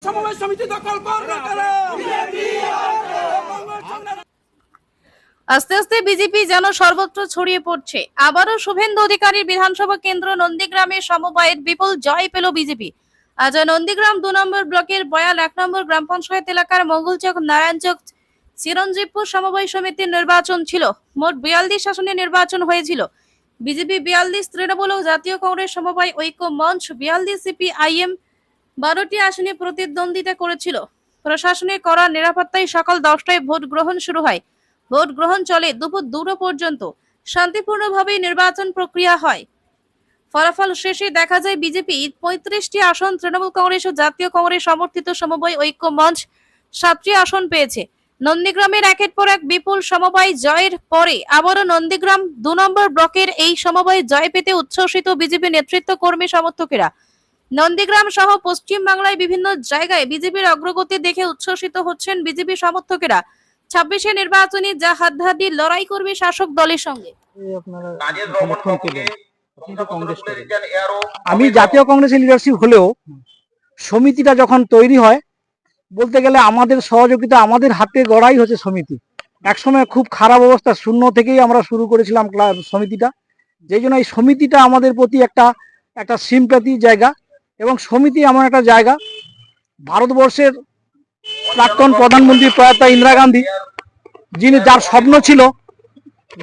সমবায় সমিতি দখল করবে কারা? আস্তে আস্তে বিজেপি যেন সর্বত্র ছড়িয়ে পড়ছে। আবারও শুভেন্দু অধিকারীর বিধানসভা কেন্দ্র নন্দীগ্রামে সমবায়ের বিপুল জয় পেল বিজেপি। আজ নন্দীগ্রাম 2 নম্বর ব্লকের বয়াল 1 নম্বর গ্রাম পঞ্চায়েত এলাকার মঙ্গলচক নারায়ণচক চিরঞ্জীবপুর সমবায় সমিতির নির্বাচন ছিল। মোট 42 আসনে নির্বাচন হয়েছিল। বিজেপি 42, তৃণমূল ও জাতীয় কংগ্রেস সমবায় ঐক্য মঞ্চ 42, সিপিআইএম 12টি আসনে প্রতিদ্বন্দ্বিতা করেছিল। প্রশাসনের কড়া নিরাপত্তায় সকাল 10টায় ভোট গ্রহণ শুরু হয়। ভোট গ্রহণ চলে দুপুর 2টা পর্যন্ত। শান্তিপূর্ণভাবে নির্বাচন প্রক্রিয়া হয়। ফলাফল শেষে দেখা যায় বিজেপি 35টি আসন, তৃণমূল কংগ্রেস ও জাতীয় কংগ্রেস সমর্থিত সমবায় ঐক্য মঞ্চ 7টি আসন পেয়েছে। নন্দীগ্রামের একের পর এক বিপুল সমবায় জয়ের পরে আবারও নন্দীগ্রাম 2 নম্বর ব্লকের এই সমবায় জয় পেতে উচ্ছ্বসিত বিজেপি নেতৃত্ব, কর্মী সমর্থকেরা। নন্দীগ্রাম সহ পশ্চিম বাংলায় বিভিন্ন জায়গায় বিজেপির অগ্রগতি দেখে উচ্ছ্বসিত হচ্ছেন বিজেপি সমর্থকেরা। 26-এ নির্বাচনী যা হাড্ডাহাড্ডি লড়াই করবে শাসক দলের সঙ্গে। আমি জাতীয় কংগ্রেসের লিডারশিপ হলেও সমিতিটা যখন তৈরি হয়, বলতে গেলে আমাদের সহযোগিতা, আমাদের হাতে গড়াই হচ্ছে সমিতি। একসময় খুব খারাপ অবস্থা, শূন্য থেকেই আমরা শুরু করেছিলাম সমিতিটা। যেই জন্য এই সমিতিটা আমাদের প্রতি একটা সিম্প্যাথি জায়গা, এবং সমিতি এমন একটা জায়গা, ভারতবর্ষের প্রাক্তন প্রধানমন্ত্রী প্রয়াত ইন্দিরা গান্ধী, যার স্বপ্ন ছিল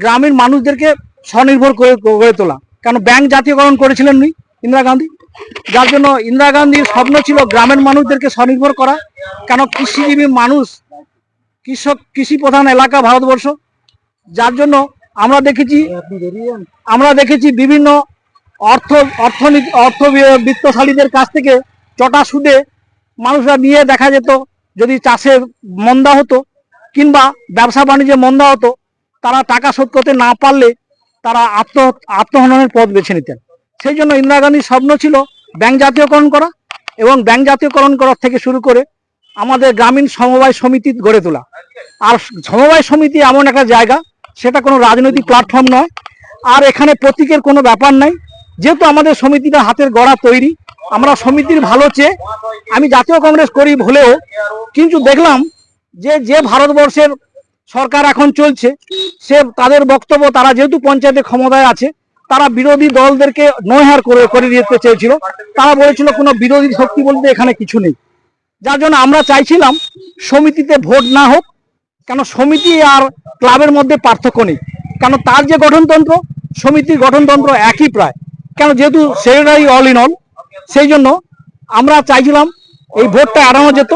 গ্রামীণ মানুষদেরকে স্বনির্ভর করে তোলা। কারণ ব্যাংক জাতীয়করণ করেছিলেন ইন্দিরা গান্ধী, যার জন্য ইন্দিরা গান্ধীর স্বপ্ন ছিল গ্রামের মানুষদেরকে স্বনির্ভর করা। কেন কৃষিজীবী মানুষ, কৃষি প্রধান এলাকা ভারতবর্ষ, যার জন্য আমরা দেখেছি বিভিন্ন অর্থবিত্তশালীদের কাছ থেকে চটা সুদে মানুষরা নিয়ে দেখা যেত, যদি চাষে মন্দা হতো কিংবা ব্যবসা বাণিজ্যে মন্দা হতো, তারা টাকা শোধ করতে না পারলে তারা আত্মহননের পথ বেছে নিতেন। সেই জন্য ইন্দিরা গান্ধীর স্বপ্ন ছিল ব্যাংক জাতীয়করণ করা, এবং ব্যাংক জাতীয়করণ করার থেকে শুরু করে আমাদের গ্রামীণ সমবায় সমিতি গড়ে তোলা। আর সমবায় সমিতি এমন একটা জায়গা, সেটা কোনো রাজনৈতিক প্ল্যাটফর্ম নয়, আর এখানে প্রতীকের কোনো ব্যাপার নাই। যেহেতু আমাদের সমিতিটা হাতের গড়া তৈরি, আমরা সমিতির ভালো চেয়ে, আমি জাতীয় কংগ্রেস করি হলেও কিন্তু দেখলাম যে ভারতবর্ষের সরকার এখন চলছে, তাদের বক্তব্য, তারা যেহেতু পঞ্চায়েতে ক্ষমতায় আছে, তারা বিরোধী দলদেরকে নৈহার করে দিতে চেয়েছিল। তারা বলেছিল কোনো বিরোধী শক্তি বলতে এখানে কিছু নেই। যার জন্য আমরা চাইছিলাম সমিতিতে ভোট না হোক, কেন সমিতি আর ক্লাবের মধ্যে পার্থক্য নেই। কেন তার যে গঠনতন্ত্র, সমিতির গঠনতন্ত্র একই প্রায়। কেন যেহেতু সেক্রেটারি অল ইন অল, সেই জন্য আমরা চাইছিলাম এই ভোটটা এড়ানো যেত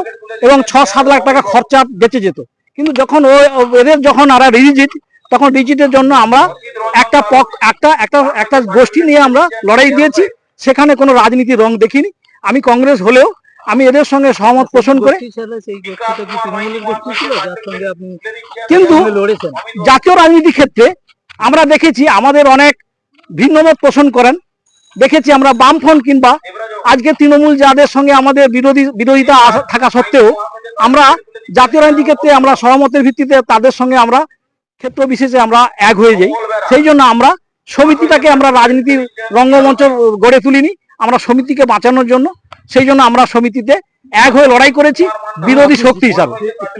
এবং 6-7 লাখ টাকা খরচা বেঁচে যেত। কিন্তু যখন যখন রিজিট, তখন রিজিটের জন্য আমরা একটা গোষ্ঠী নিয়ে আমরা লড়াই দিয়েছি। সেখানে কোনো রাজনীতির রং দেখিনি। আমি কংগ্রেস হলেও আমি এদের সঙ্গে সহমত পোষণ করে, কিন্তু জাতীয় রাজনীতির ক্ষেত্রে আমরা দেখেছি আমাদের অনেক ভিন্নমত পোষণ করেন। দেখেছি আমরা বামফ্রন্ট কিংবা আজকে তৃণমূল, যাদের সঙ্গে আমাদের বিরোধিতা থাকা সত্ত্বেও আমরা জাতীয় রাজনীতির ক্ষেত্রে আমরা সহমতের ভিত্তিতে তাদের সঙ্গে আমরা ক্ষেত্র বিশেষে আমরা এক হয়ে যাই। সেই জন্য আমরা সমিতিটাকে আমরা রাজনীতির রঙ্গমঞ্চ গড়ে তুলিনি, আমরা সমিতিকে বাঁচানোর জন্য। সেই জন্য আমরা সমিতিতে এক হয়ে লড়াই করেছি বিরোধী শক্তি হিসাবে।